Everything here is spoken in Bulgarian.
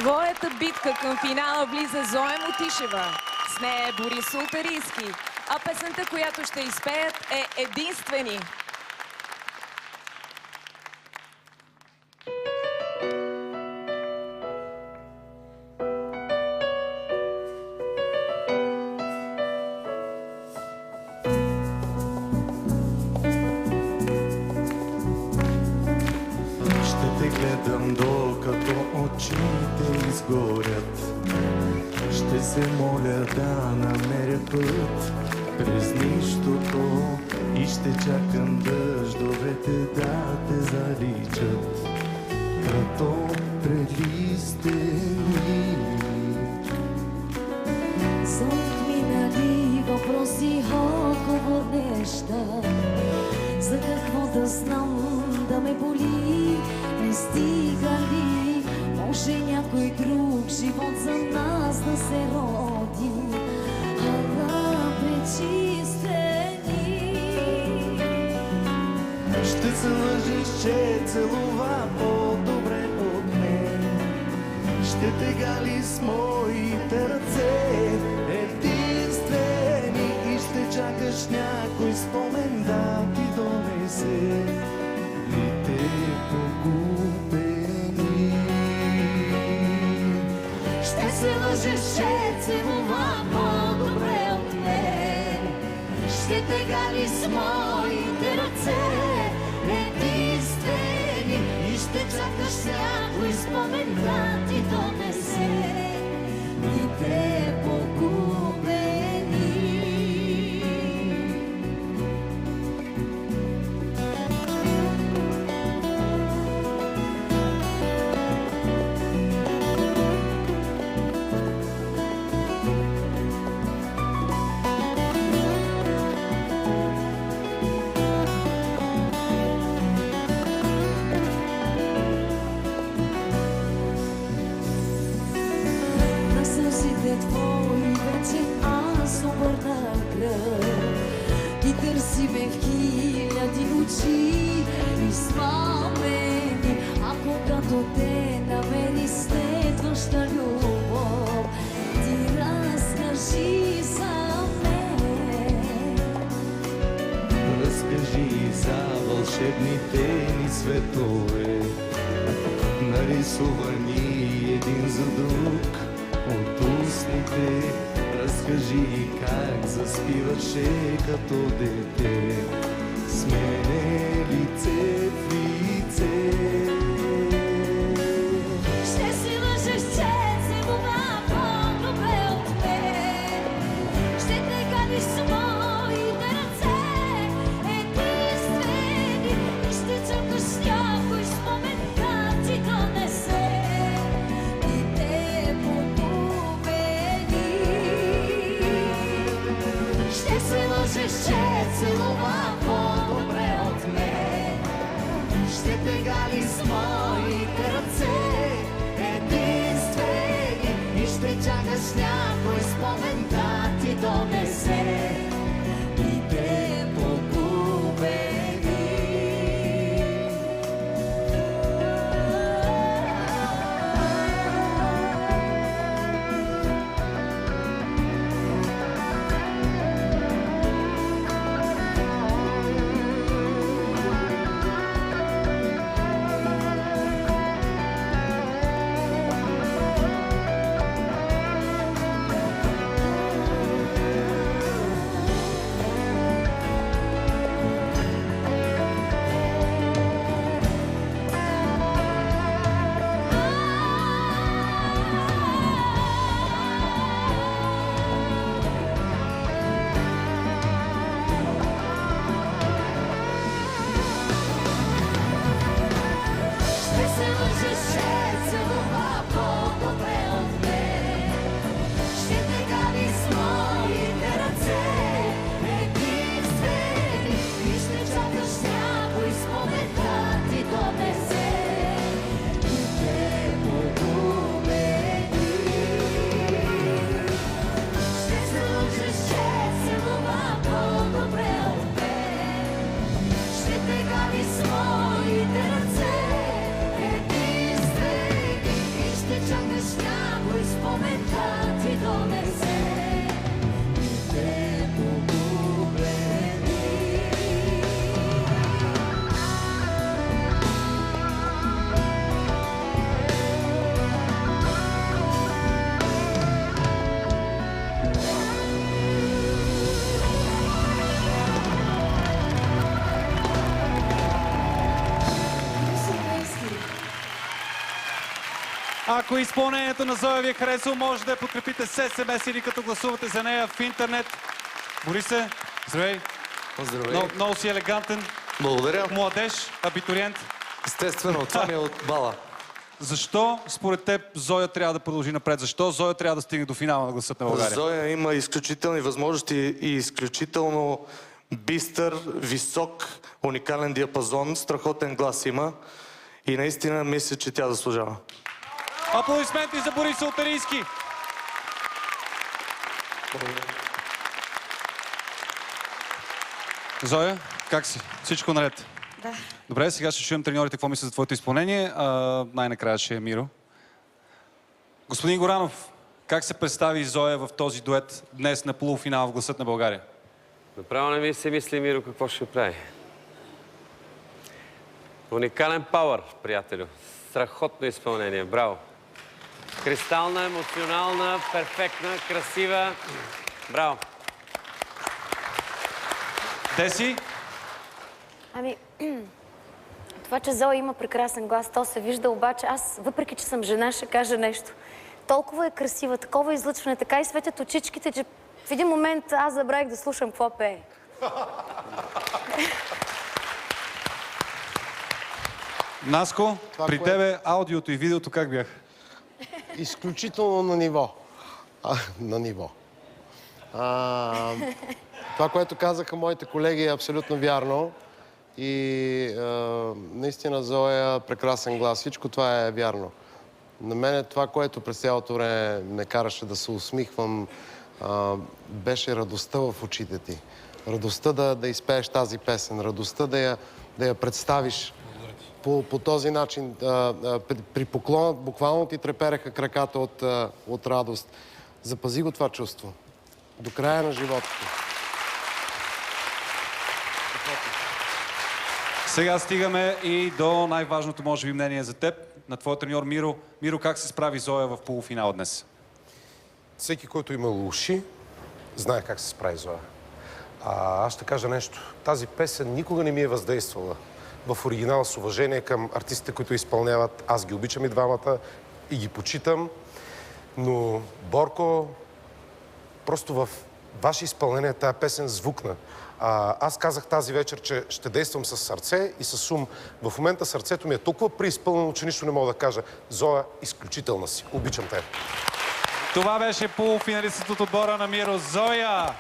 своята битка към финала влиза Зоя Мотишева. С нея е Борис Султарийски. А песента, която ще изпеят, е "Единствени". Гледам докато очите изгорят. Ще се моля да намеря път през нищото и ще чакам дъждовете да те заличат като прелистени. За отминали въпроси около неща, за какво да знам, да ме боли, не стига ли? Може някой друг живот за нас да се роди, а да пречистени. Ще се лъжеш, че целува по-добре от мен. Ще те гали с моите ръце единствени и ще чакаш някой спомен да ти донесе дните погубени. Ще се лъжеш, че целува по-добре от мен. Ще те гали с моите ръце единствени и ще чакаш някой спомен да ти донесе дните погубени. Твои вече аз обърнах гръб и търсиме в хиляди очи измамени, а когато те намери следваща любов, ти разкажи за мен. Разкажи за вълшебните ни светове, нарисувани един за друг от устните. Разкажи как заспиваше като дете, с мене лице в лице. Ще си лъжеш, че целува по-добре от мен. Ще те гадиш с моите ръце единствени и ще чакаш някой спомен да ти донесе дните погубени. Ще се лъжеш, че целува по-добре от мен. Ще те гали с моите ръце единствени и ще чакаш някой спомен да ти донесе дните погубени. Ако изпълнението на Зоя ви е харесало, може да я подкрепите с СМС или като гласувате за нея в интернет. Борисе, здравей! Здравей! Много си елегантен. Благодаря. Младеж, абитуриент. Естествено, това ми е от бала. Защо според теб Зоя трябва да продължи напред? Защо Зоя трябва да стигне до финала на Гласът на България? Зоя има изключителни възможности и изключително бистър, висок, уникален диапазон, страхотен глас има и наистина мисля, че тя заслужава. Аплодисменти за Борис Ултарийски! Зоя, как си? Всичко наред? Да. Добре, сега ще чуем треньорите какво мислят за твоето изпълнение. Най-накрая ще е Миро. Господин Горанов, как се представи Зоя в този дует днес на полуфинал в Гласът на България? Направо не ми се мисли, Миро, какво ще прави. Уникален пауър, приятелю. Страхотно изпълнение. Браво. Кристална, емоционална, перфектна, красива. Браво. Деси? Ами, това, че Зоя има прекрасен глас, то се вижда, обаче аз, въпреки че съм жена, ще кажа нещо. Толкова е красива, такова излъчване, така и светят очичките, че в един момент аз забравих да слушам какво пее. Наско, при тебе аудиото и видеото как бяха? Изключително на ниво. На ниво. Това, което казаха моите колеги, е абсолютно вярно. И наистина Зоя прекрасен глас. Всичко това е вярно. На мен е това, което през цялото време ме караше да се усмихвам, беше радостта в очите ти. Радостта да изпееш тази песен, радостта да я представиш по този начин. При поклона буквално ти трепереха краката от радост. Запази го това чувство. До края на живота ти. Сега стигаме и до най-важното, може би, мнение за теб, на твоя треньор Миро. Миро, как се справи Зоя в полуфинал днес? Всеки, който има уши, знае как се справи Зоя. Аз ще кажа нещо. Тази песен никога не ми е въздействала. В оригинал с уважение към артистите, които изпълняват. Аз ги обичам и двамата и ги почитам. Но, Борко, просто в ваше изпълнение тази песен звукна. Аз казах тази вечер, че ще действам с сърце и с ум. В момента сърцето ми е толкова преизпълнено, че нищо не мога да кажа. Зоя, изключителна си. Обичам те. Това беше полуфиналистът от отбора на Миро. Зоя!